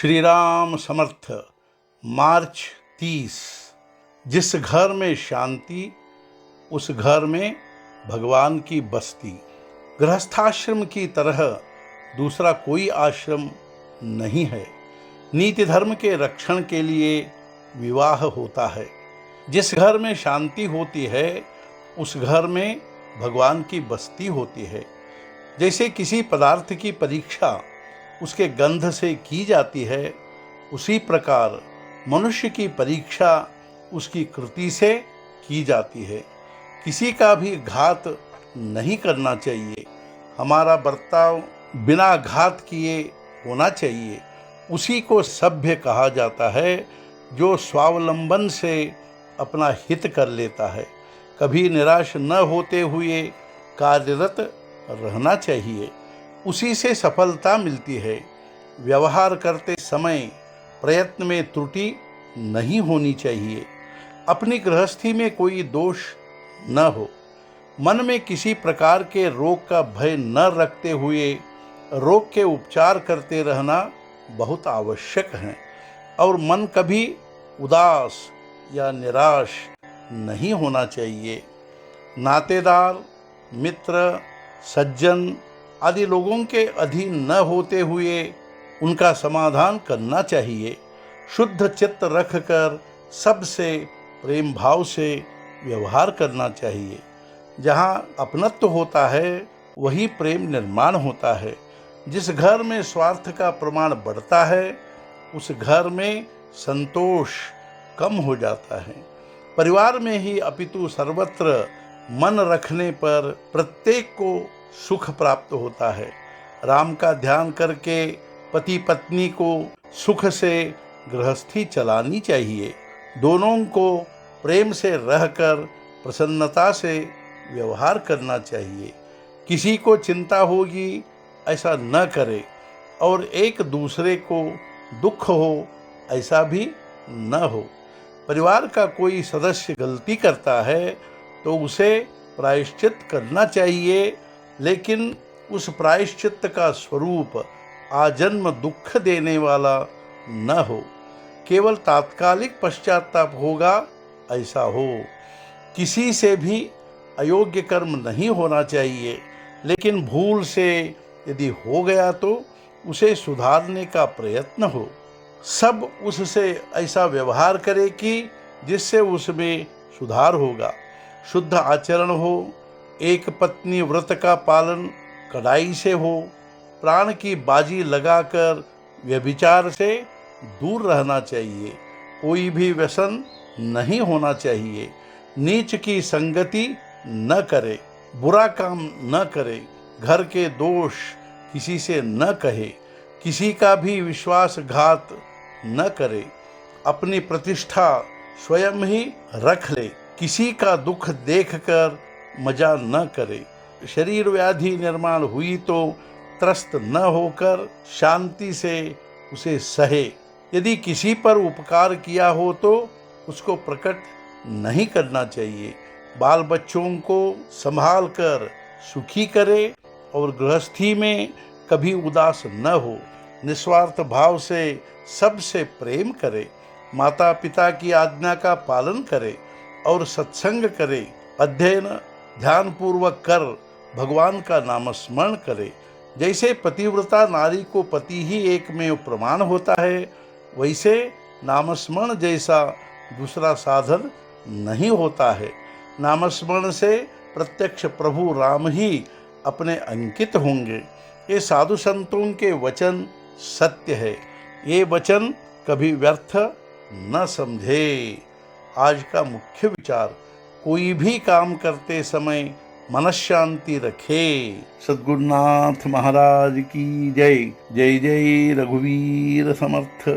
श्री राम समर्थ। मार्च 30। जिस घर में शांति उस घर में भगवान की बस्ती। गृहस्थाश्रम की तरह दूसरा कोई आश्रम नहीं है। नीति धर्म के रक्षण के लिए विवाह होता है। जिस घर में शांति होती है उस घर में भगवान की बस्ती होती है। जैसे किसी पदार्थ की परीक्षा उसके गंध से की जाती है, उसी प्रकार मनुष्य की परीक्षा उसकी कृति से की जाती है। किसी का भी घात नहीं करना चाहिए। हमारा बर्ताव बिना घात किए होना चाहिए। उसी को सभ्य कहा जाता है जो स्वावलंबन से अपना हित कर लेता है। कभी निराश न होते हुए कार्यरत रहना चाहिए, उसी से सफलता मिलती है। व्यवहार करते समय प्रयत्न में त्रुटि नहीं होनी चाहिए। अपनी गृहस्थी में कोई दोष न हो। मन में किसी प्रकार के रोग का भय न रखते हुए रोग के उपचार करते रहना बहुत आवश्यक है। और मन कभी उदास या निराश नहीं होना चाहिए। नातेदार, मित्र, सज्जन आदि लोगों के अधीन न होते हुए उनका समाधान करना चाहिए। शुद्ध चित्त रखकर सबसे प्रेम भाव से व्यवहार करना चाहिए। जहाँ अपनत्व होता है वही प्रेम निर्माण होता है। जिस घर में स्वार्थ का प्रमाण बढ़ता है उस घर में संतोष कम हो जाता है। परिवार में ही अपितु सर्वत्र मन रखने पर प्रत्येक को सुख प्राप्त होता है। राम का ध्यान करके पति पत्नी को सुख से गृहस्थी चलानी चाहिए। दोनों को प्रेम से रहकर प्रसन्नता से व्यवहार करना चाहिए। किसी को चिंता होगी ऐसा न करे और एक दूसरे को दुख हो ऐसा भी न हो। परिवार का कोई सदस्य गलती करता है तो उसे प्रायश्चित करना चाहिए, लेकिन उस प्रायश्चित का स्वरूप आजन्म दुख देने वाला न हो। केवल तात्कालिक पश्चाताप होगा ऐसा हो। किसी से भी अयोग्य कर्म नहीं होना चाहिए, लेकिन भूल से यदि हो गया तो उसे सुधारने का प्रयत्न हो। सब उससे ऐसा व्यवहार करे कि जिससे उसमें सुधार होगा। शुद्ध आचरण हो। एक पत्नी व्रत का पालन कड़ाई से हो। प्राण की बाजी लगाकर व्यभिचार से दूर रहना चाहिए। कोई भी व्यसन नहीं होना चाहिए। नीच की संगति न करे। बुरा काम न करे। घर के दोष किसी से न कहे। किसी का भी विश्वासघात न करे। अपनी प्रतिष्ठा स्वयं ही रख ले। किसी का दुख देखकर मजा न करे। शरीर व्याधि निर्माण हुई तो त्रस्त न होकर शांति से उसे सहे। यदि किसी पर उपकार किया हो तो उसको प्रकट नहीं करना चाहिए। बाल बच्चों को संभाल कर सुखी करे और गृहस्थी में कभी उदास न हो। निस्वार्थ भाव से सबसे प्रेम करे। माता पिता की आज्ञा का पालन करे और सत्संग करे। अध्ययन ध्यानपूर्वक कर भगवान का नामस्मरण करे। जैसे पतिव्रता नारी को पति ही एकमेव प्रमाण होता है, वैसे नामस्मरण जैसा दूसरा साधन नहीं होता है। नामस्मरण से प्रत्यक्ष प्रभु राम ही अपने अंकित होंगे। ये साधु संतों के वचन सत्य है। ये वचन कभी व्यर्थ न समझे। आज का मुख्य विचार, कोई भी काम करते समय मनःशांति रखे। सद्गुरुनाथ महाराज की जय। जय जय रघुवीर समर्थ।